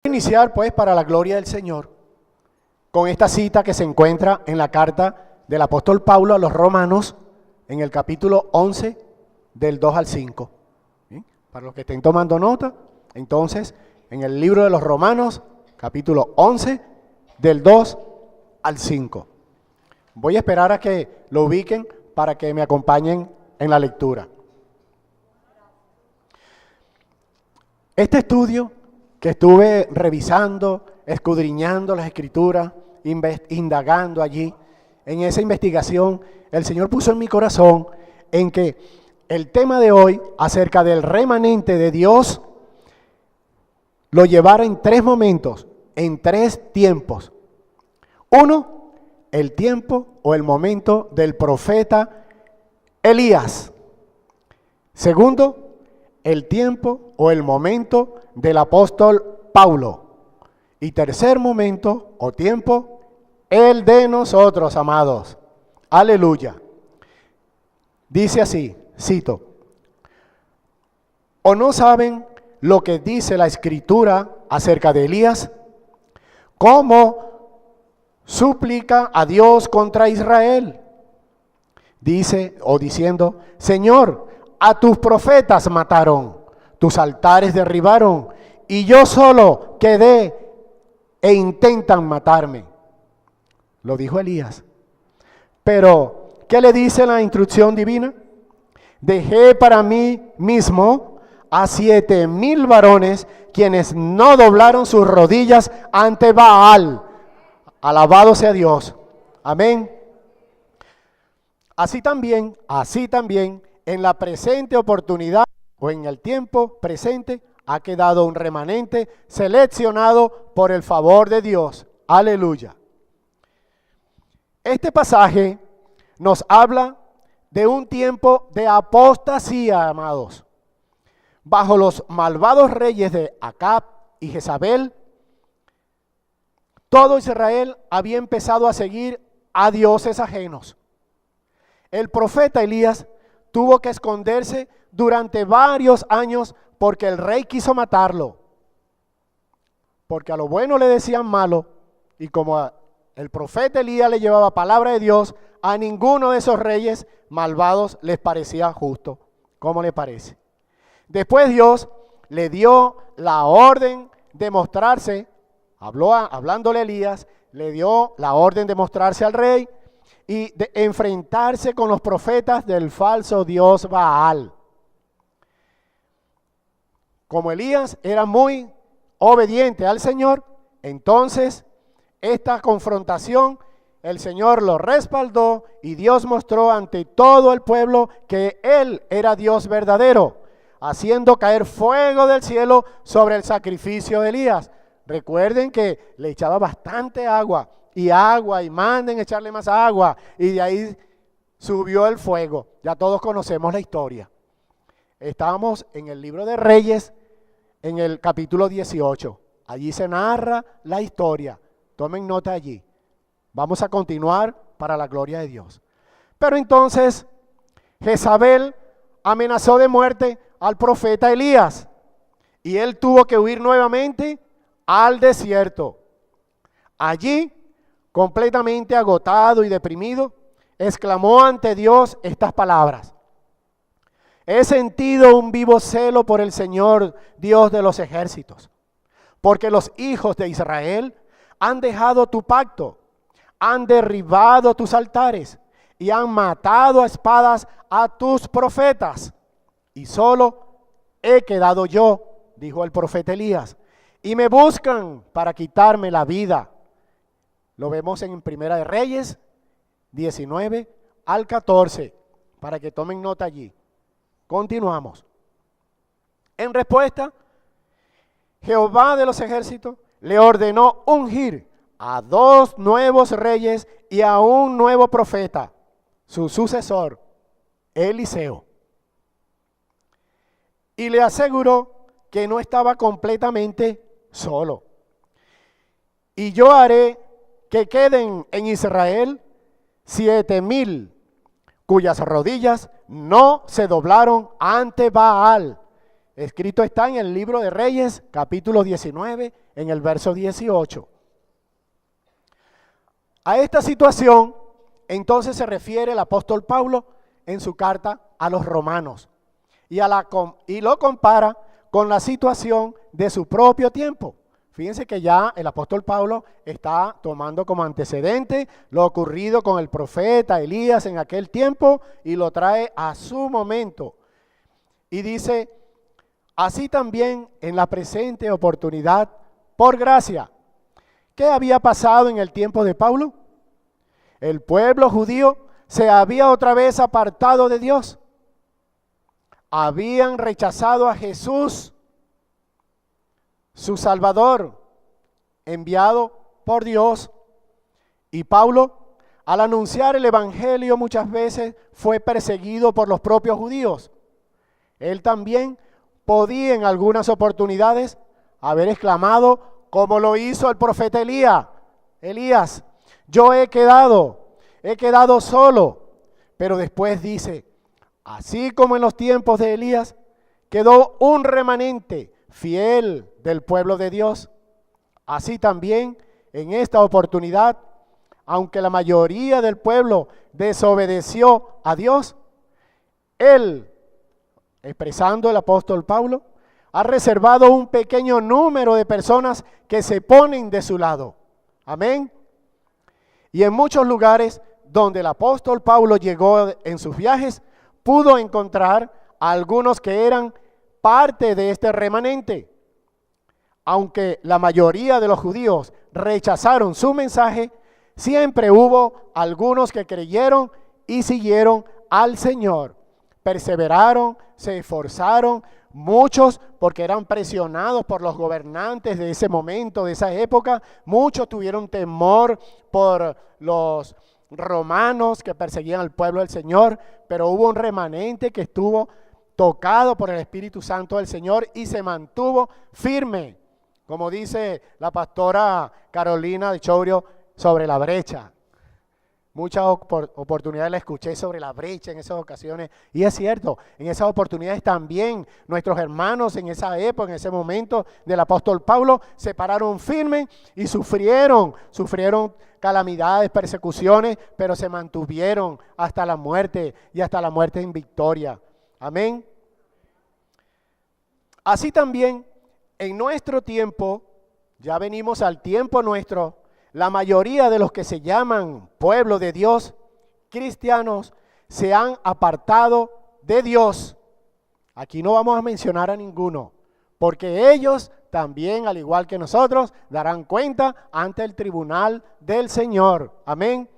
Iniciar pues para la gloria del Señor con esta cita que se encuentra en la carta del apóstol Pablo a los Romanos en el capítulo 11 del 2 al 5. ¿Sí? Para los que estén tomando nota, entonces en el libro de los Romanos capítulo 11 del 2 al 5. Voy a esperar a que lo ubiquen para que me acompañen en la lectura. Este estudio que estuve revisando, escudriñando las escrituras, indagando allí, en esa investigación, el Señor puso en mi corazón en que el tema de hoy acerca del remanente de Dios lo llevara en tres momentos, en tres tiempos. Uno, el tiempo o el momento del profeta Elías. Segundo, el tiempo o el momento del apóstol Pablo. Y tercer momento o tiempo, el de nosotros, amados. Aleluya. Dice así, cito: ¿o no saben lo que dice la Escritura acerca de Elías? ¿Cómo suplica a Dios contra Israel? Dice o diciendo: Señor, a tus profetas mataron, tus altares derribaron, y yo solo quedé e intentan matarme. Lo dijo Elías. Pero, ¿qué le dice la instrucción divina? Dejé para mí mismo a 7,000 varones quienes no doblaron sus rodillas ante Baal. Alabado sea Dios. Amén. Así también, en la presente oportunidad o en el tiempo presente ha quedado un remanente seleccionado por el favor de Dios. Aleluya. Este pasaje nos habla de un tiempo de apostasía, amados. Bajo los malvados reyes de Acab y Jezabel, todo Israel había empezado a seguir a dioses ajenos. El profeta Elías tuvo que esconderse durante varios años porque el rey quiso matarlo. Porque a lo bueno le decían malo, y como el profeta Elías le llevaba palabra de Dios, a ninguno de esos reyes malvados les parecía justo. ¿Cómo le parece? Después Dios le dio la orden de mostrarse, hablándole a Elías, le dio la orden de mostrarse al rey y de enfrentarse con los profetas del falso dios Baal. Como Elías era muy obediente al Señor, entonces esta confrontación el Señor lo respaldó y Dios mostró ante todo el pueblo que Él era Dios verdadero, haciendo caer fuego del cielo sobre el sacrificio de Elías. Recuerden que le echaba bastante agua y manden echarle más agua, y de ahí subió el fuego. Ya todos conocemos la historia. Estábamos en el libro de Reyes, en el capítulo 18. Allí se narra la historia. Tomen nota allí. Vamos a continuar para la gloria de Dios. Pero entonces Jezabel amenazó de muerte al profeta Elías y él tuvo que huir nuevamente al desierto. Allí, completamente agotado y deprimido, exclamó ante Dios estas palabras: he sentido un vivo celo por el Señor, Dios de los ejércitos, porque los hijos de Israel han dejado tu pacto, han derribado tus altares y han matado a espadas a tus profetas. Y solo he quedado yo, dijo el profeta Elías, y me buscan para quitarme la vida. Lo vemos en Primera de Reyes 19 al 14, para que tomen nota allí. Continuamos. En respuesta, Jehová de los ejércitos le ordenó ungir a 2 nuevos reyes y a un nuevo profeta, su sucesor, Eliseo. Y le aseguró que no estaba completamente solo. Y yo haré que queden en Israel 7,000 cuyas rodillas no se doblaron ante Baal. Escrito está en el libro de Reyes, capítulo 19, en el verso 18. A esta situación, entonces se refiere el apóstol Pablo en su carta a los romanos y lo compara con la situación de su propio tiempo. Fíjense que ya el apóstol Pablo está tomando como antecedente lo ocurrido con el profeta Elías en aquel tiempo y lo trae a su momento. Y dice, así también en la presente oportunidad, por gracia. ¿Qué había pasado en el tiempo de Pablo? El pueblo judío se había otra vez apartado de Dios. Habían rechazado a Jesús, su Salvador, enviado por Dios. Y Pablo, al anunciar el evangelio, muchas veces fue perseguido por los propios judíos. Él también podía en algunas oportunidades haber exclamado, como lo hizo el profeta Elías, yo he quedado solo. Pero después dice, así como en los tiempos de Elías, quedó un remanente fiel del pueblo de Dios. Así también en esta oportunidad, aunque la mayoría del pueblo desobedeció a Dios, Él, expresando el apóstol Pablo, ha reservado un pequeño número de personas que se ponen de su lado. Amén. Y en muchos lugares donde el apóstol Pablo llegó en sus viajes, pudo encontrar a algunos que eran parte de este remanente. Aunque la mayoría de los judíos rechazaron su mensaje, siempre hubo algunos que creyeron y siguieron al Señor. Perseveraron, se esforzaron, muchos porque eran presionados por los gobernantes de ese momento, de esa época. Muchos tuvieron temor por los romanos que perseguían al pueblo del Señor, pero hubo un remanente que estuvo tocado por el Espíritu Santo del Señor y se mantuvo firme, como dice la pastora Carolina de Chourio, sobre la brecha. Muchas oportunidades la escuché sobre la brecha en esas ocasiones, y es cierto, en esas oportunidades también nuestros hermanos en esa época, en ese momento del apóstol Pablo, se pararon firmes y sufrieron calamidades, persecuciones, pero se mantuvieron hasta la muerte y hasta la muerte en victoria. Amén. Así también en nuestro tiempo, ya venimos al tiempo nuestro, la mayoría de los que se llaman pueblo de Dios, cristianos, se han apartado de Dios. Aquí no vamos a mencionar a ninguno, porque ellos también, al igual que nosotros, darán cuenta ante el tribunal del Señor. Amén.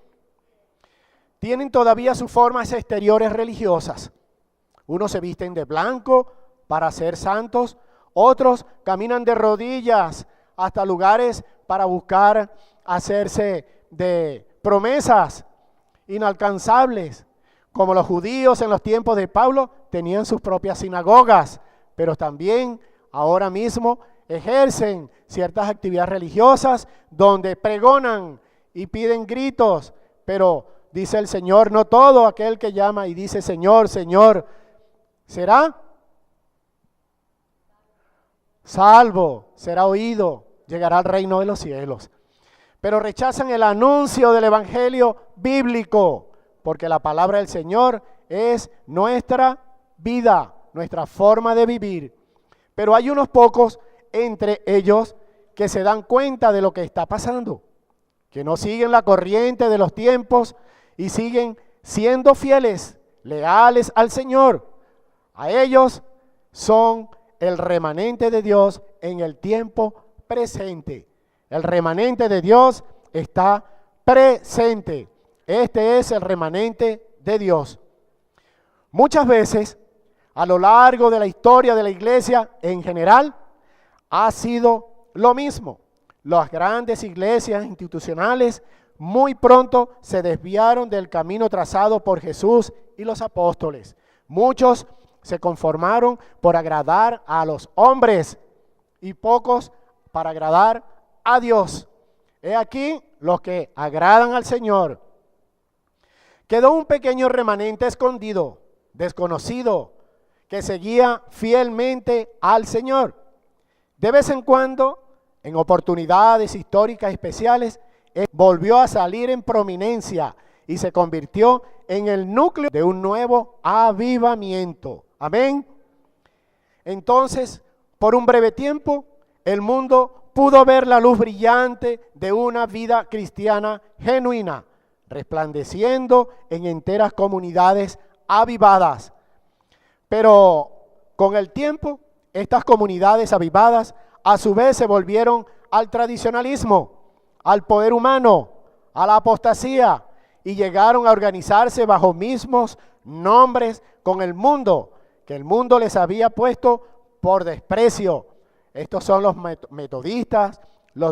Tienen todavía sus formas exteriores religiosas. Unos se visten de blanco para ser santos, otros caminan de rodillas hasta lugares para buscar hacerse de promesas inalcanzables. Como los judíos en los tiempos de Pablo tenían sus propias sinagogas, pero también ahora mismo ejercen ciertas actividades religiosas donde pregonan y piden gritos, pero dice el Señor, no todo aquel que llama y dice Señor, Señor, será salvo, será oído, llegará al reino de los cielos. Pero rechazan el anuncio del evangelio bíblico, porque la palabra del Señor es nuestra vida, nuestra forma de vivir. Pero hay unos pocos entre ellos que se dan cuenta de lo que está pasando, que no siguen la corriente de los tiempos y siguen siendo fieles, leales al Señor. A ellos son el remanente de Dios en el tiempo presente. El remanente de Dios está presente. Este es el remanente de Dios. Muchas veces, a lo largo de la historia de la iglesia en general, ha sido lo mismo. Las grandes iglesias institucionales muy pronto se desviaron del camino trazado por Jesús y los apóstoles. Muchos se conformaron por agradar a los hombres y pocos para agradar a Dios. He aquí los que agradan al Señor. Quedó un pequeño remanente escondido, desconocido, que seguía fielmente al Señor. De vez en cuando, en oportunidades históricas especiales, él volvió a salir en prominencia y se convirtió en el núcleo de un nuevo avivamiento. Amén. Entonces, por un breve tiempo, el mundo pudo ver la luz brillante de una vida cristiana genuina, resplandeciendo en enteras comunidades avivadas. Pero con el tiempo, estas comunidades avivadas a su vez se volvieron al tradicionalismo, al poder humano, a la apostasía, y llegaron a organizarse bajo mismos nombres con el mundo, que el mundo les había puesto por desprecio. Estos son los metodistas, los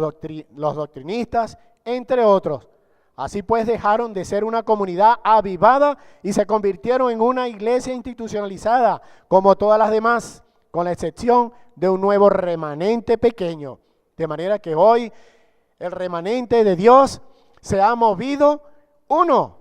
doctrinistas, entre otros. Así pues dejaron de ser una comunidad avivada y se convirtieron en una iglesia institucionalizada, como todas las demás, con la excepción de un nuevo remanente pequeño. De manera que hoy el remanente de Dios se ha movido, uno,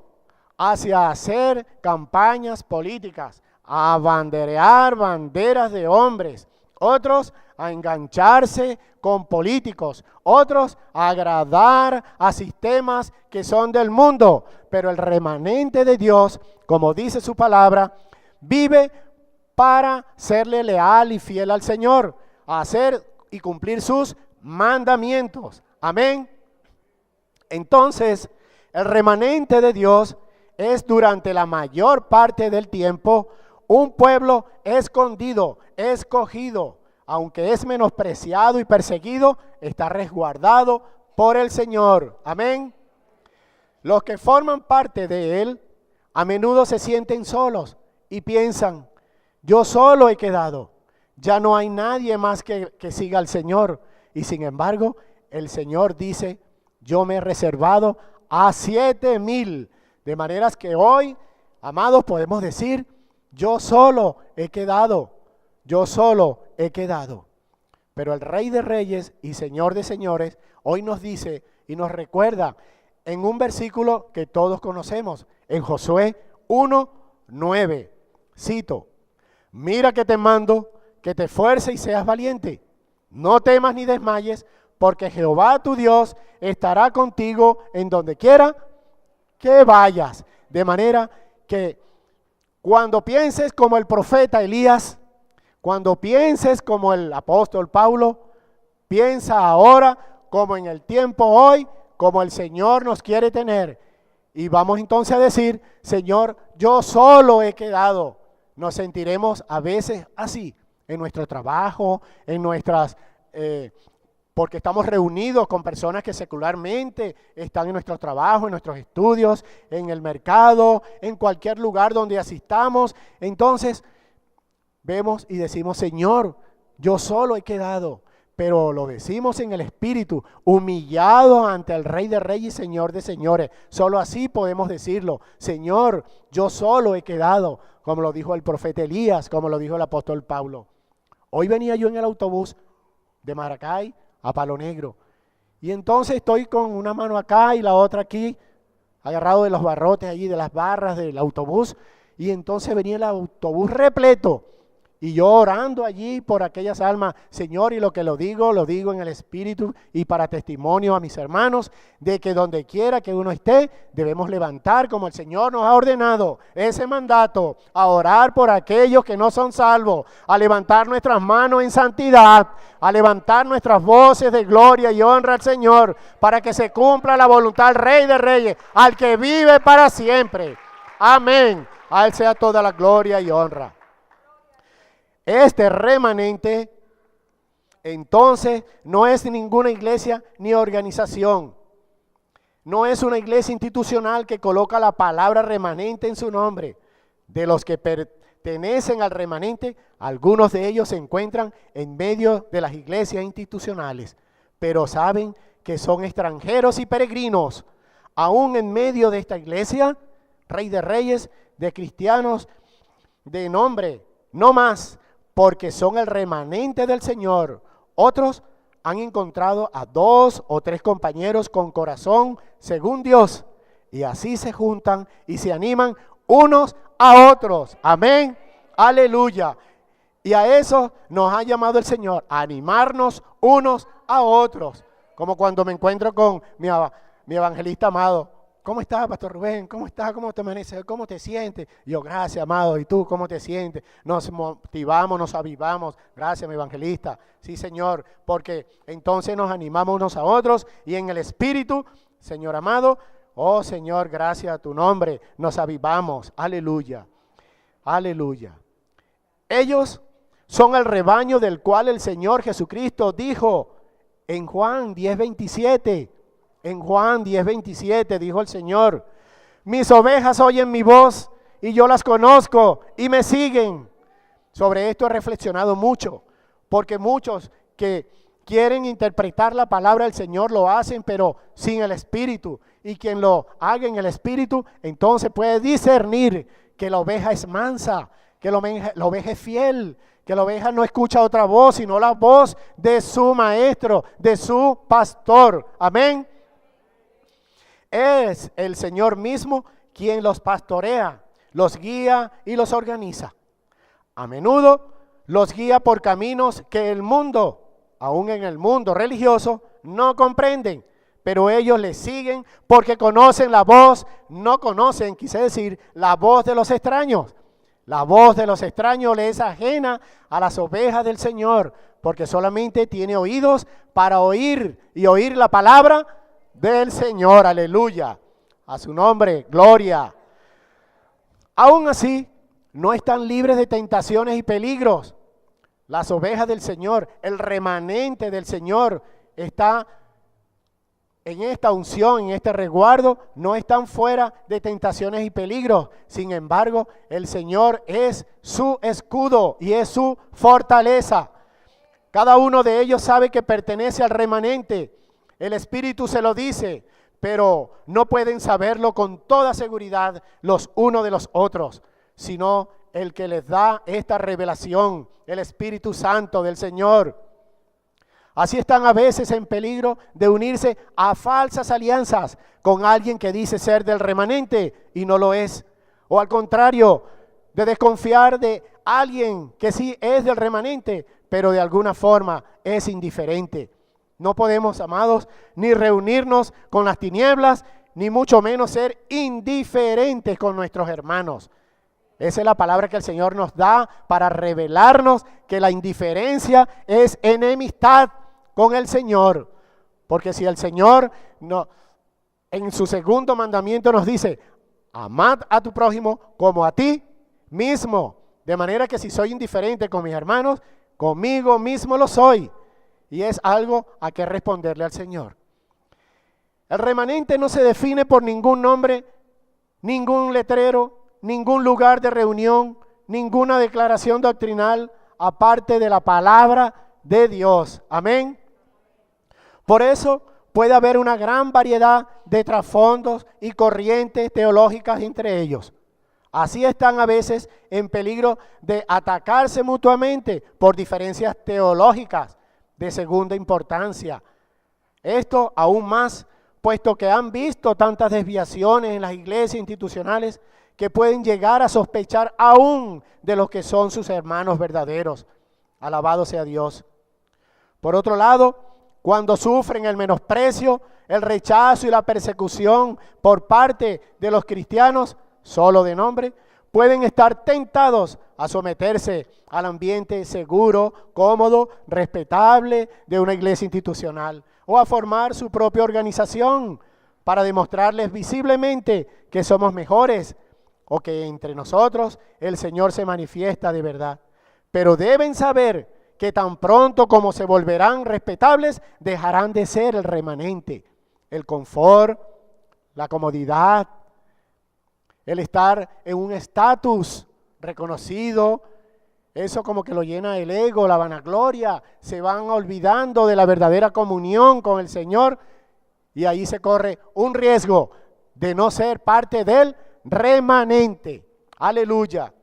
hacia hacer campañas políticas, a banderear banderas de hombres, otros a engancharse con políticos, otros a agradar a sistemas que son del mundo. Pero el remanente de Dios, como dice su palabra, vive para serle leal y fiel al Señor, a hacer y cumplir sus mandamientos. Amén. Entonces, el remanente de Dios es durante la mayor parte del tiempo un pueblo escondido, escogido, aunque es menospreciado y perseguido, está resguardado por el Señor. Amén. Los que forman parte de él a menudo se sienten solos y piensan, yo solo he quedado, ya no hay nadie más que siga al Señor. Y sin embargo, el Señor dice, yo me he reservado a 7,000. De maneras que hoy, amados, podemos decir, yo solo he quedado, yo solo he quedado. Pero el Rey de Reyes y Señor de Señores hoy nos dice y nos recuerda en un versículo que todos conocemos, en Josué 1:9. Cito, mira que te mando, que te esfuerces y seas valiente. No temas ni desmayes, porque Jehová tu Dios estará contigo en donde quiera que vayas. De manera que cuando pienses como el profeta Elías, cuando pienses como el apóstol Pablo, piensa ahora como en el tiempo hoy, como el Señor nos quiere tener. Y vamos entonces a decir, Señor, yo solo he quedado. Nos sentiremos a veces así, en nuestro trabajo, en nuestras... porque estamos reunidos con personas que secularmente están en nuestro trabajo, en nuestros estudios, en el mercado, en cualquier lugar donde asistamos. Entonces, vemos y decimos, Señor, yo solo he quedado, pero lo decimos en el Espíritu, humillado ante el Rey de Reyes y Señor de Señores. Solo así podemos decirlo, Señor, yo solo he quedado, como lo dijo el profeta Elías, como lo dijo el apóstol Pablo. Hoy venía yo en el autobús de Maracay a Palo Negro, y entonces estoy con una mano acá y la otra aquí, agarrado de los barrotes allí, de las barras del autobús, y entonces venía el autobús repleto, y yo orando allí por aquellas almas, Señor, y lo que lo digo en el Espíritu y para testimonio a mis hermanos, de que donde quiera que uno esté, debemos levantar como el Señor nos ha ordenado ese mandato, a orar por aquellos que no son salvos, a levantar nuestras manos en santidad, a levantar nuestras voces de gloria y honra al Señor, para que se cumpla la voluntad del Rey de Reyes, al que vive para siempre. Amén. A Él sea toda la gloria y honra. Este remanente, entonces, no es ninguna iglesia ni organización. No es una iglesia institucional que coloca la palabra remanente en su nombre. De los que pertenecen al remanente, algunos de ellos se encuentran en medio de las iglesias institucionales, pero saben que son extranjeros y peregrinos. Aún en medio de esta iglesia, Rey de Reyes, de cristianos de nombre, no más, porque son el remanente del Señor. Otros han encontrado a 2 o 3 compañeros con corazón según Dios, y así se juntan y se animan unos a otros. Amén. Aleluya. Y a eso nos ha llamado el Señor, a animarnos unos a otros. Como cuando me encuentro con mi evangelista amado. ¿Cómo estás, Pastor Rubén? ¿Cómo estás? ¿Cómo te amaneces? ¿Cómo te sientes? Y yo, gracias, amado. ¿Y tú cómo te sientes? Nos motivamos, nos avivamos. Gracias, mi evangelista. Sí, Señor, porque entonces nos animamos unos a otros y en el Espíritu, Señor amado, oh Señor, gracias a tu nombre, nos avivamos. Aleluya. Aleluya. Ellos son el rebaño del cual el Señor Jesucristo dijo en Juan 10:27. En Juan 10:27 dijo el Señor: mis ovejas oyen mi voz y yo las conozco y me siguen. Sobre esto he reflexionado mucho, porque muchos que quieren interpretar la palabra del Señor lo hacen, pero sin el Espíritu. Y quien lo haga en el Espíritu, entonces puede discernir que la oveja es mansa, que la oveja es fiel, que la oveja no escucha otra voz, sino la voz de su maestro, de su pastor. Amén. Es el Señor mismo quien los pastorea, los guía y los organiza. A menudo los guía por caminos que el mundo, aún en el mundo religioso, no comprenden, pero ellos le siguen porque conocen la voz, no conocen, quise decir, la voz de los extraños. La voz de los extraños le es ajena a las ovejas del Señor, porque solamente tiene oídos para oír y oír la palabra del Señor. Aleluya. A su nombre, gloria. Aún así, no están libres de tentaciones y peligros. Las ovejas del Señor, el remanente del Señor está en esta unción, en este resguardo, no están fuera de tentaciones y peligros. Sin embargo, el Señor es su escudo y es su fortaleza. Cada uno de ellos sabe que pertenece al remanente. El Espíritu se lo dice, pero no pueden saberlo con toda seguridad los unos de los otros, sino el que les da esta revelación, el Espíritu Santo del Señor. Así están a veces en peligro de unirse a falsas alianzas con alguien que dice ser del remanente y no lo es. O al contrario, de desconfiar de alguien que sí es del remanente, pero de alguna forma es indiferente. No podemos, amados, ni reunirnos con las tinieblas, ni mucho menos ser indiferentes con nuestros hermanos. Esa es la palabra que el Señor nos da para revelarnos que la indiferencia es enemistad con el Señor. Porque si el Señor en su segundo mandamiento nos dice, amad a tu prójimo como a ti mismo. De manera que si soy indiferente con mis hermanos, conmigo mismo lo soy. Y es algo a que responderle al Señor. El remanente no se define por ningún nombre, ningún letrero, ningún lugar de reunión, ninguna declaración doctrinal, aparte de la palabra de Dios. Amén. Por eso puede haber una gran variedad de trasfondos y corrientes teológicas entre ellos. Así están a veces en peligro de atacarse mutuamente por diferencias teológicas de segunda importancia. Esto aún más, puesto que han visto tantas desviaciones en las iglesias institucionales que pueden llegar a sospechar aún de los que son sus hermanos verdaderos. Alabado sea Dios. Por otro lado, cuando sufren el menosprecio, el rechazo y la persecución por parte de los cristianos, solo de nombre, pueden estar tentados a someterse al ambiente seguro, cómodo, respetable de una iglesia institucional o a formar su propia organización para demostrarles visiblemente que somos mejores o que entre nosotros el Señor se manifiesta de verdad. Pero deben saber que tan pronto como se volverán respetables, dejarán de ser el remanente, el confort, la comodidad, el estar en un estatus reconocido. Eso como que lo llena el ego, la vanagloria. Se van olvidando de la verdadera comunión con el Señor y ahí se corre un riesgo de no ser parte del remanente. Aleluya.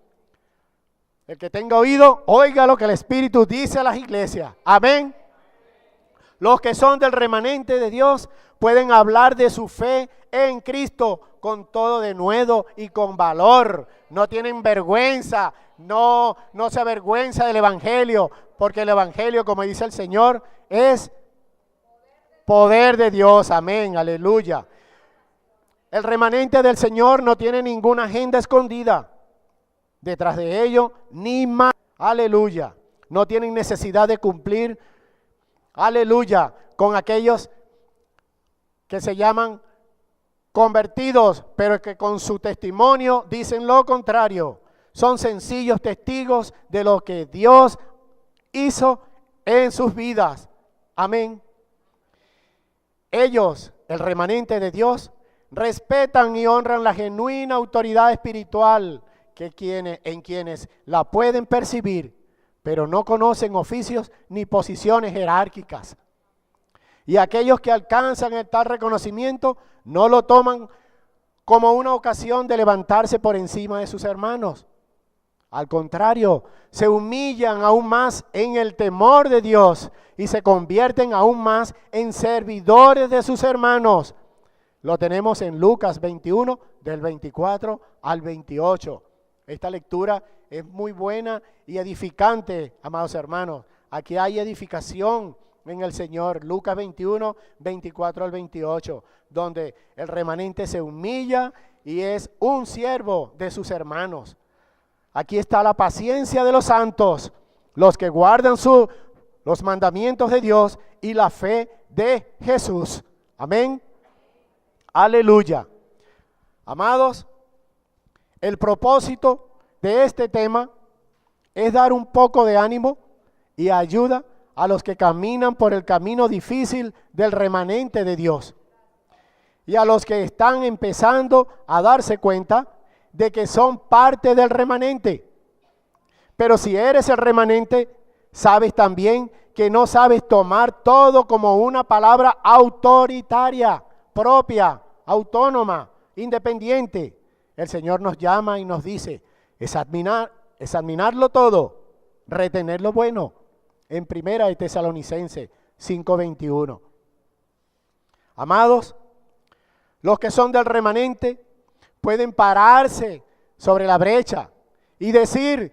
El que tenga oído, oiga lo que el Espíritu dice a las iglesias. Amén. Los que son del remanente de Dios pueden hablar de su fe en Cristo con todo denuedo y con valor. No tienen vergüenza, no se avergüenza del Evangelio, porque el Evangelio, como dice el Señor, es poder de Dios. Amén, aleluya. El remanente del Señor no tiene ninguna agenda escondida detrás de ello, ni más. Aleluya. No tienen necesidad de cumplir, aleluya, con aquellos que se llaman convertidos, pero que con su testimonio dicen lo contrario. Son sencillos testigos de lo que Dios hizo en sus vidas. Amén. Ellos, el remanente de Dios, respetan y honran la genuina autoridad espiritual en quienes la pueden percibir, pero no conocen oficios ni posiciones jerárquicas. Y aquellos que alcanzan el tal reconocimiento no lo toman como una ocasión de levantarse por encima de sus hermanos. Al contrario, se humillan aún más en el temor de Dios y se convierten aún más en servidores de sus hermanos. Lo tenemos en Lucas 21, del 24 al 28. Esta lectura es muy buena y edificante, amados hermanos. Aquí hay edificación en el Señor. Lucas 21, 24 al 28, donde el remanente se humilla y es un siervo de sus hermanos. Aquí está la paciencia de los santos, los que guardan los mandamientos de Dios y la fe de Jesús. Amén. Aleluya. Amados, el propósito de este tema es dar un poco de ánimo y ayuda a los que caminan por el camino difícil del remanente de Dios y a los que están empezando a darse cuenta de que son parte del remanente. Pero si eres el remanente, sabes también que no sabes tomar todo como una palabra autoritaria, propia, autónoma, independiente. El Señor nos llama y nos dice, examinarlo todo, retener lo bueno. En Primera de Tesalonicenses 5:21. Amados, los que son del remanente pueden pararse sobre la brecha y decir,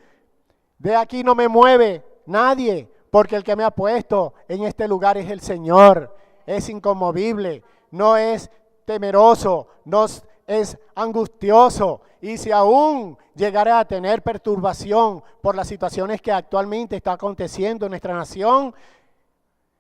de aquí no me mueve nadie, porque el que me ha puesto en este lugar es el Señor. Es inconmovible, no es temeroso, no es angustioso. Y si aún llegara a tener perturbación por las situaciones que actualmente está aconteciendo en nuestra nación,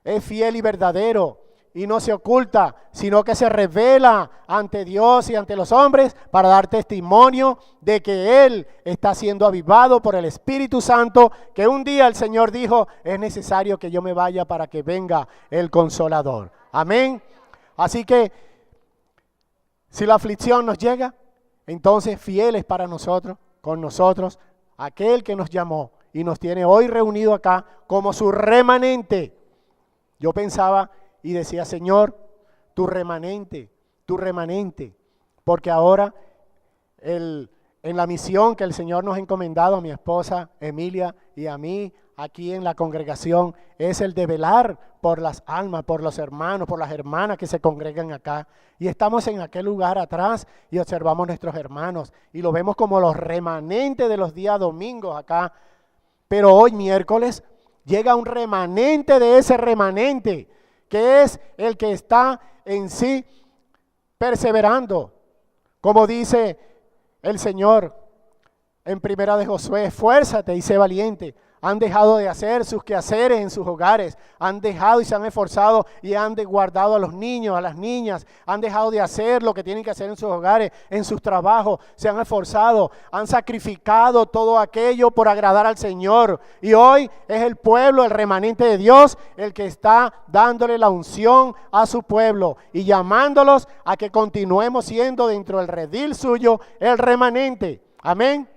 es fiel y verdadero y no se oculta, sino que se revela ante Dios y ante los hombres para dar testimonio de que Él está siendo avivado por el Espíritu Santo, que un día el Señor dijo, es necesario que yo me vaya para que venga el Consolador. Amén. Así que, si la aflicción nos llega, entonces fiel es para nosotros, con nosotros, aquel que nos llamó y nos tiene hoy reunido acá como su remanente. Yo pensaba y decía, Señor, tu remanente, porque ahora en la misión que el Señor nos ha encomendado a mi esposa Emilia y a mí aquí en la congregación es el de velar por las almas, por los hermanos, por las hermanas que se congregan acá. Y estamos en aquel lugar atrás y observamos nuestros hermanos y lo vemos como los remanentes de los días domingos acá. Pero hoy miércoles llega un remanente de ese remanente, que es el que está en sí perseverando. Como dice el Señor en Primera de Josué, esfuérzate y sé valiente. Han dejado de hacer sus quehaceres en sus hogares, han dejado y se han esforzado y han guardado a los niños, a las niñas, han dejado de hacer lo que tienen que hacer en sus hogares, en sus trabajos, se han esforzado, han sacrificado todo aquello por agradar al Señor. Y hoy es el pueblo, el remanente de Dios, el que está dándole la unción a su pueblo y llamándolos a que continuemos siendo dentro del redil suyo el remanente. Amén.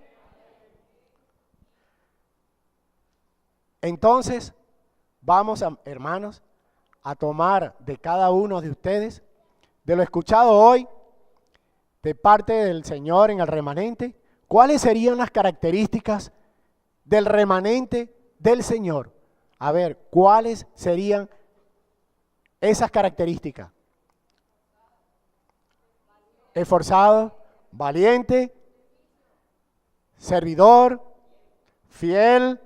Entonces, vamos, hermanos, a tomar de cada uno de ustedes, de lo escuchado hoy, de parte del Señor en el remanente, ¿cuáles serían las características del remanente del Señor? A ver, ¿cuáles serían esas características. Esforzado, valiente, servidor, fiel,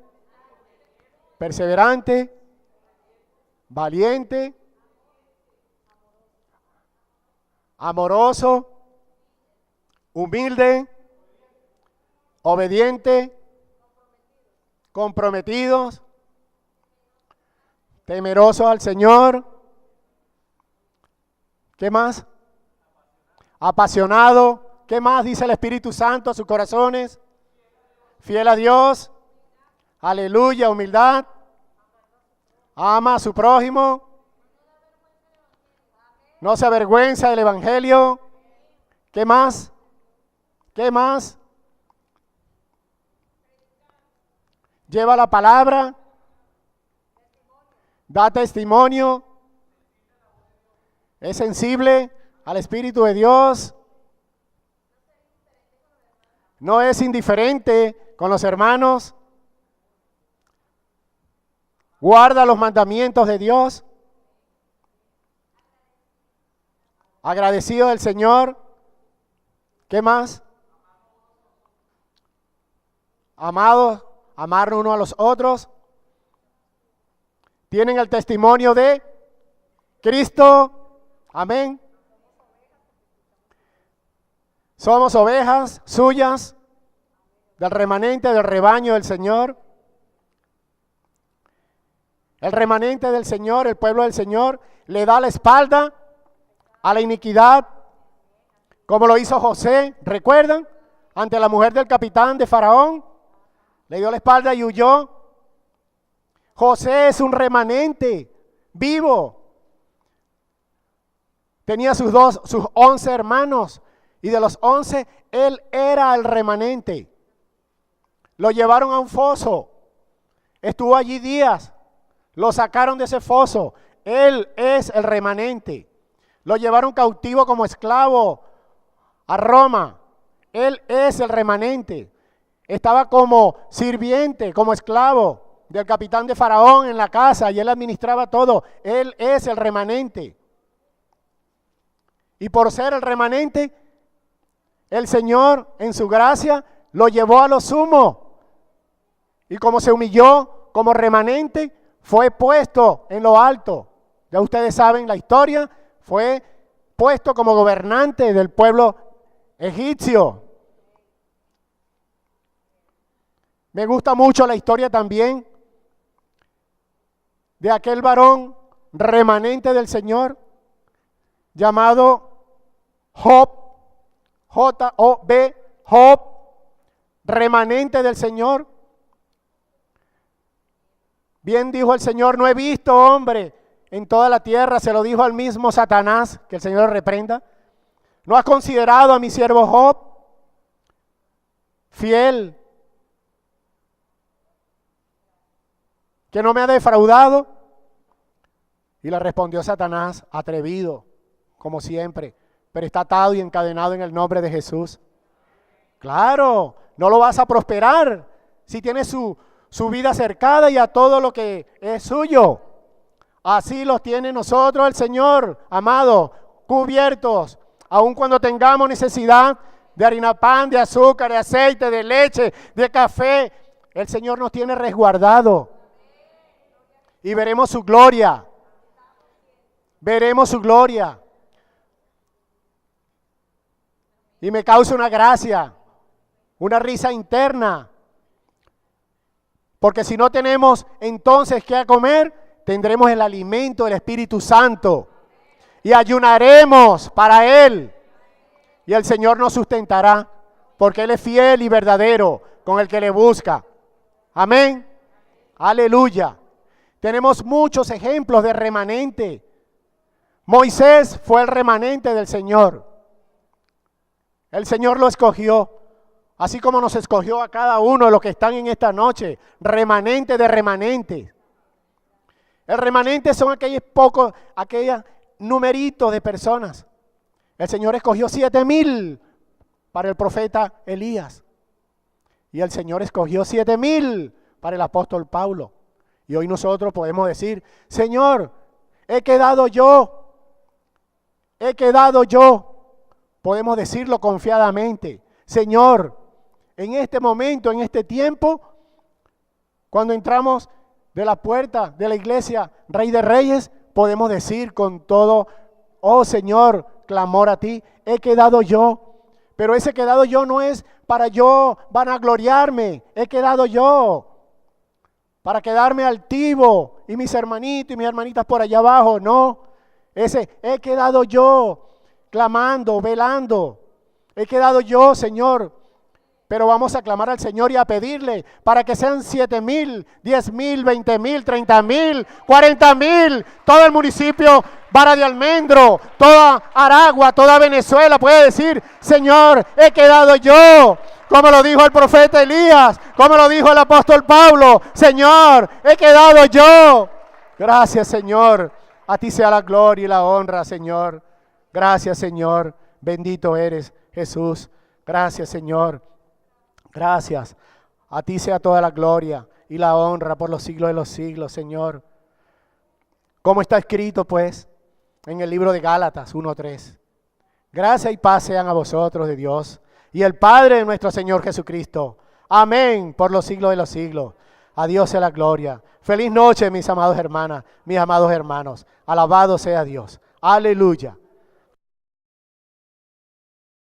perseverante, valiente, amoroso, humilde, obediente, comprometidos, temerosos al Señor. ¿Qué más? Apasionado. ¿Qué más dice el Espíritu Santo a sus corazones? Fiel a Dios. Aleluya, humildad. Ama a su prójimo. No se avergüenza del Evangelio. ¿Qué más? ¿Qué más? Lleva la palabra. Da testimonio. Es sensible al Espíritu de Dios. No es indiferente con los hermanos. Guarda los mandamientos de Dios. Agradecido del Señor. ¿Qué más? Amados, amarnos unos a los otros. Tienen el testimonio de Cristo. Amén. Somos ovejas suyas, del remanente del rebaño del Señor. El remanente del Señor, el pueblo del Señor, le da la espalda a la iniquidad, como lo hizo José, ¿recuerdan? Ante la mujer del capitán de Faraón, le dio la espalda y huyó. José es un remanente vivo. Tenía sus 11 hermanos, y de los 11, él era el remanente. Lo llevaron a un foso, estuvo allí días, lo sacaron de ese foso. Él es el remanente. Lo llevaron cautivo como esclavo a Roma. Él es el remanente. Estaba como sirviente, como esclavo del capitán de Faraón en la casa, y él administraba todo. Él es el remanente. Y por ser el remanente, el Señor en su gracia lo llevó a lo sumo. Y como se humilló como remanente, fue puesto en lo alto. Ya ustedes saben la historia, fue puesto como gobernante del pueblo egipcio. Me gusta mucho la historia también de aquel varón remanente del Señor llamado Job, J-O-B, Job, remanente del Señor. Bien dijo el Señor, no he visto hombre en toda la tierra, se lo dijo al mismo Satanás, que el Señor lo reprenda. ¿No has considerado a mi siervo Job fiel, que no me ha defraudado? Y le respondió Satanás, atrevido, como siempre, pero está atado y encadenado en el nombre de Jesús. Claro, no lo vas a prosperar si tiene su vida cercada y a todo lo que es suyo. Así los tiene nosotros el Señor, amado, cubiertos, aun cuando tengamos necesidad de harina pan, de azúcar, de aceite, de leche, de café. El Señor nos tiene resguardado y veremos su gloria. Veremos su gloria. Y me causa una gracia, una risa interna. Porque si no tenemos entonces qué comer, tendremos el alimento del Espíritu Santo. Y ayunaremos para Él. Y el Señor nos sustentará. Porque Él es fiel y verdadero con el que le busca. Amén. Aleluya. Tenemos muchos ejemplos de remanente. Moisés fue el remanente del Señor. El Señor lo escogió, así como nos escogió a cada uno de los que están en esta noche, remanente de remanentes. El remanente son aquellos numeritos de personas. El Señor escogió 7,000 para el profeta Elías. Y el Señor escogió 7,000 para el apóstol Pablo. Y hoy nosotros podemos decir, Señor, he quedado yo, he quedado yo. Podemos decirlo confiadamente. Señor, en este momento, en este tiempo, cuando entramos de la puerta de la iglesia Rey de Reyes, podemos decir con todo, oh Señor, clamor a ti, he quedado yo. Pero ese quedado yo no es para yo vanagloriarme, he quedado yo para quedarme altivo y mis hermanitos y mis hermanitas por allá abajo, no. Ese he quedado yo clamando, velando, he quedado yo, Señor. Pero vamos a clamar al Señor y a pedirle para que sean 7,000, 10,000, 20,000, 30,000, 40,000, todo el municipio Vara de Almendro, toda Aragua, toda Venezuela puede decir, Señor, he quedado yo, como lo dijo el profeta Elías, como lo dijo el apóstol Pablo, Señor, he quedado yo. Gracias, Señor, a ti sea la gloria y la honra, Señor. Gracias, Señor, bendito eres, Jesús. Gracias, Señor. Gracias. A ti sea toda la gloria y la honra por los siglos de los siglos, Señor. Como está escrito, pues, en el libro de Gálatas 1:3. Gracia y paz sean a vosotros de Dios y el Padre de nuestro Señor Jesucristo. Amén por los siglos de los siglos. A Dios sea la gloria. Feliz noche, mis amados hermanas, mis amados hermanos. Alabado sea Dios. Aleluya.